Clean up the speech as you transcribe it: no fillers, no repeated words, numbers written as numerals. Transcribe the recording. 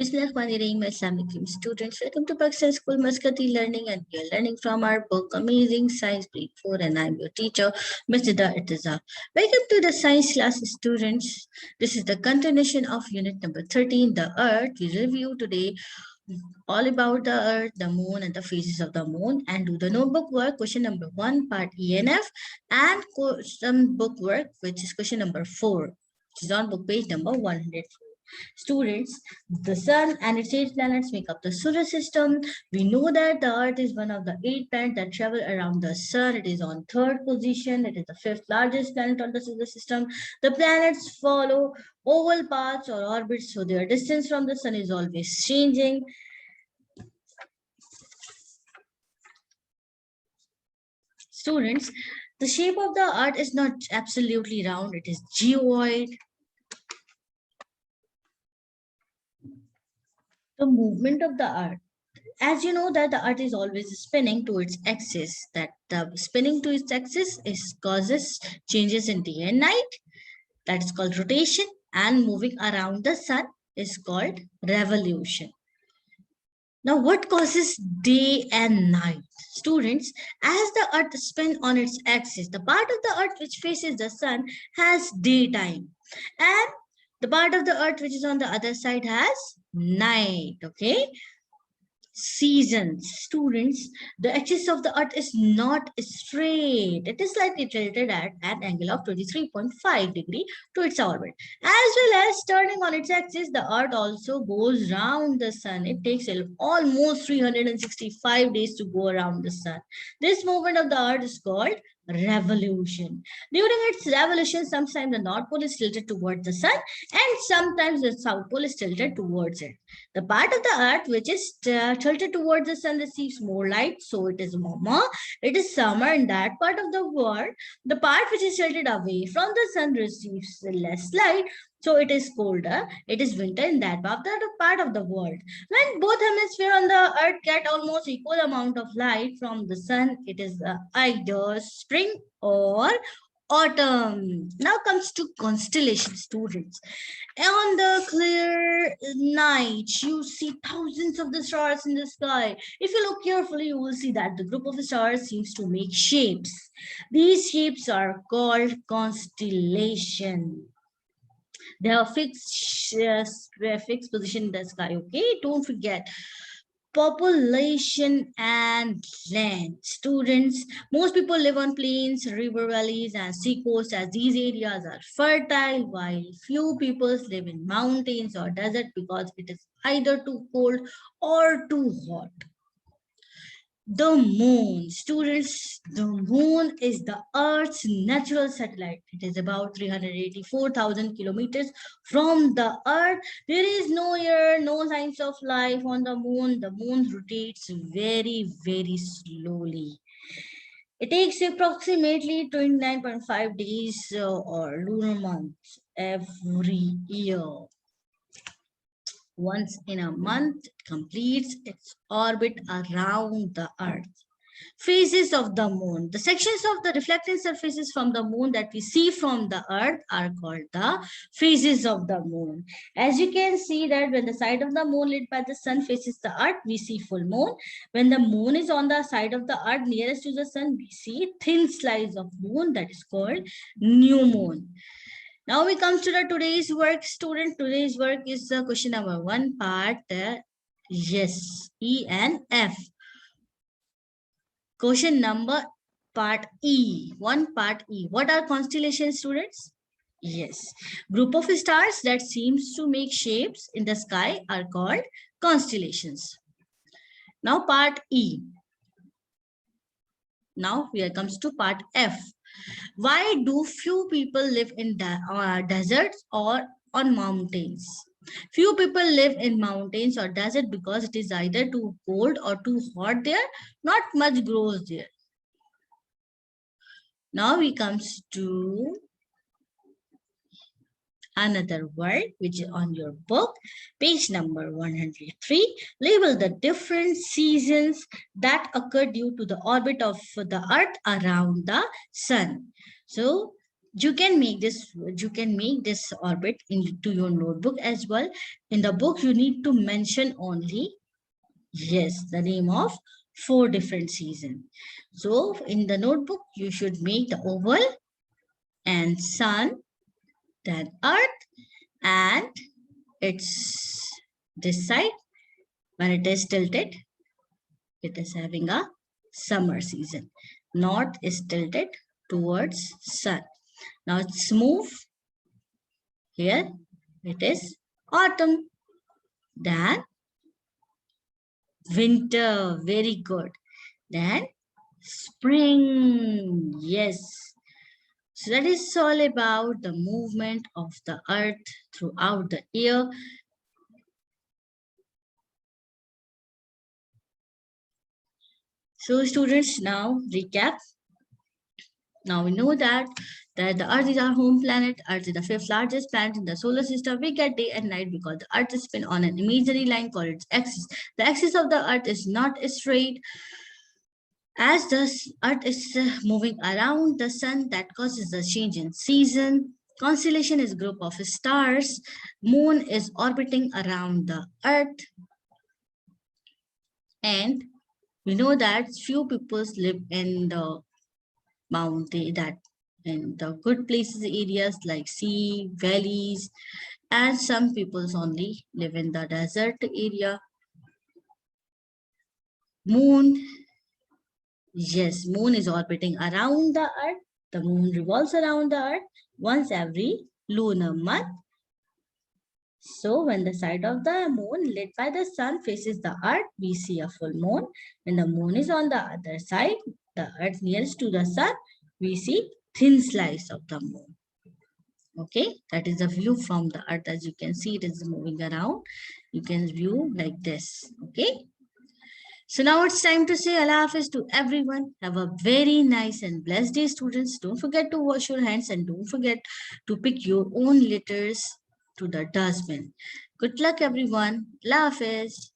Bismillahirrahmanirrahim, Islamic Cream students. Welcome to Pakistan School Maskati Learning, and we are learning from our book Amazing Science Grade 4, and I'm your teacher, Ms. Ida Irtaza. Welcome to the science class, students. This is the continuation of unit number 13, the Earth. We review today all about the Earth, the Moon, and the phases of the Moon, and do the notebook work, question number 1, part E and F, and some book work, which is question number 4, which is on book page number 104. Students, the sun and its 8 planets make up the solar system. We know that the Earth is one of the 8 planets that travel around the sun. It is on 3rd position. It is the 5th largest planet on the solar system. The planets follow oval paths or orbits, so their distance from the sun is always changing. Students, the shape of the Earth is not absolutely round. It is geoid. The movement of the Earth, as you know that the Earth is always spinning to its axis, that the spinning to its axis causes changes in day and night. That is called rotation, and moving around the sun is called revolution. Now, what causes day and night? Students, as the Earth spins on its axis, the part of the Earth which faces the sun has daytime, and the part of the Earth which is on the other side has night. Okay. Seasons. Students, the axis of the Earth is not straight. It is slightly tilted at an angle of 23.5 degree to its orbit. As well as turning on its axis, the Earth also goes round the sun. It takes almost 365 days to go around the sun. This movement of the Earth is called revolution. During its revolution, sometimes the North Pole is tilted towards the sun, and sometimes the South Pole is tilted towards it. The part of the Earth which is tilted towards the sun receives more light, so it is warmer. It is summer in that part of the world. The part which is tilted away from the sun receives less light, so it is colder. It is winter in that part of the world. When both hemispheres on the Earth get almost equal amount of light from the sun, it is either spring or autumn. Now comes to constellation, students. On the clear night, you see thousands of the stars in the sky. If you look carefully, you will see that the group of stars seems to make shapes. These shapes are called constellation. They are fixed position in the sky. Okay, don't forget. Population and land. Students, most people live on plains, river valleys, and seacoasts, as these areas are fertile, while few people live in mountains or desert because it is either too cold or too hot. The moon. Students, the moon is the Earth's natural satellite. It is about 384,000 kilometers from the Earth. There is no air, no signs of life on the moon. The moon rotates very, very slowly. It takes approximately 29.5 days or lunar months every year. Once in a month, it completes its orbit around the Earth. Phases of the moon. The sections of the reflecting surfaces from the moon that we see from the Earth are called the phases of the moon. As you can see that when the side of the moon lit by the sun faces the Earth, we see full moon. When the moon is on the side of the Earth nearest to the sun, we see thin slice of moon, that is called new moon. Now we come to the today's work, student. Today's work is question number 1, part yes, E and F. Question number part E, 1 part E. What are constellations, students? Yes, group of stars that seems to make shapes in the sky are called constellations. Now part E. Now here comes to part F. Why do few people live in deserts or on mountains? Few people live in mountains or desert because it is either too cold or too hot there. Not much grows there. Now we comes to another word which is on your book, page number 103. Label the different seasons that occur due to the orbit of the Earth around the sun. So You can make this orbit into your notebook as well. In the book, you need to mention only, yes, the name of 4 different seasons. So in the notebook, you should make the oval and sun, then earth, and it's this side. When it is tilted, it is having a summer season. North is tilted towards sun. Now it's move. Here it is autumn. Then winter. Very good. Then spring. Yes. So that is all about the movement of the earth throughout the year. So students, now recap. Now we know that the Earth is our home planet. Earth is the 5th largest planet in the solar system. We get day and night because the Earth is spin on an imaginary line called its axis. The axis of the Earth is not straight. As the Earth is moving around the Sun, that causes the change in season. Constellation is a group of stars. Moon is orbiting around the Earth, and we know that few people live in the mountain, that in the good places areas like sea, valleys, and some peoples only live in the desert area. Moon, yes, moon is orbiting around the earth. The moon revolves around the earth once every lunar month. So when the side of the moon lit by the sun faces the earth, we see a full moon. When the moon is on the other side, the earth nearest to the sun, we see thin slice of the moon. Okay, that is the view from the earth. As you can see, it is moving around. You can view like this. Okay. So now it's time to say Allah Hafiz to everyone. Have a very nice and blessed day, students. Don't forget to wash your hands and don't forget to pick your own litters to the dustbin. Good luck, everyone. Allah Hafiz.